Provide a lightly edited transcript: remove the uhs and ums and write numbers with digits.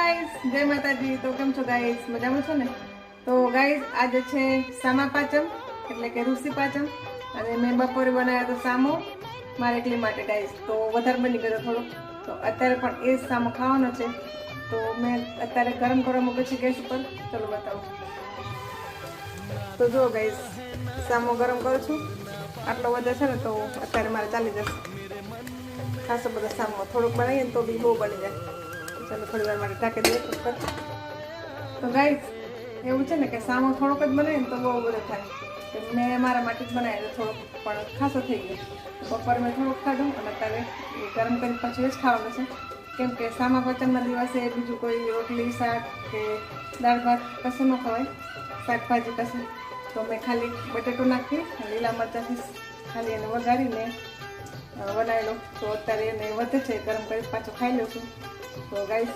Guys, જય માતાજી। તો કેમ છો ગાઈસ? મજામાં છો ને? તો ગાઈસ આજે છે સામા પાંચમ એટલે કે ઋષિ પાંચમ અને મેં બપોરે બનાવ્યો તો સામો મારે એકલી માટે ગાઈસ। તો વધારે બની ગયો થોડો, તો અત્યારે પણ એ જ સામો ખાવાનો છે। તો મેં અત્યારે ગરમ કરવા મૂક્યો છે ગેસ ઉપર। ચલો બતાવું। તો જો ગાઈસ, સામો ગરમ કરું છું। આટલો વધે છે ને તો અત્યારે મારે ચાલી જશે ખાસો બધો સામો। થોડુંક બનાવીએ ને તો બી બહુ બની જાય। ચાલો થોડી વાર માટે ઢાંકી દઈએ ઉપર। તો ગાઈસ એવું છે ને કે સામો થોડોક જ બનાવીએ ને તો બહુ બધો થાય। મેં મારા માટે જ બનાવ્યો થોડોક, પણ ખાસો થઈ ગયો। બપોર મેં થોડુંક ખાધું અને અત્યારે ગરમ કરીને પછી જ ખાવાનું છે, કેમ કે સામા પાંચમના દિવસે બીજું કોઈ રોટલી શાક કે દાળ ભાત કશું ન ખવાય, શાકભાજી કશું। તો મેં ખાલી બટેટું નાખી લીલા મરચાંથી ખાલી એને વઘારીને બનાવેલો। તો અત્યારે એને વધે છે, ગરમ કરી પાછું ખાઈ લઉં છું। તો ગાઈસ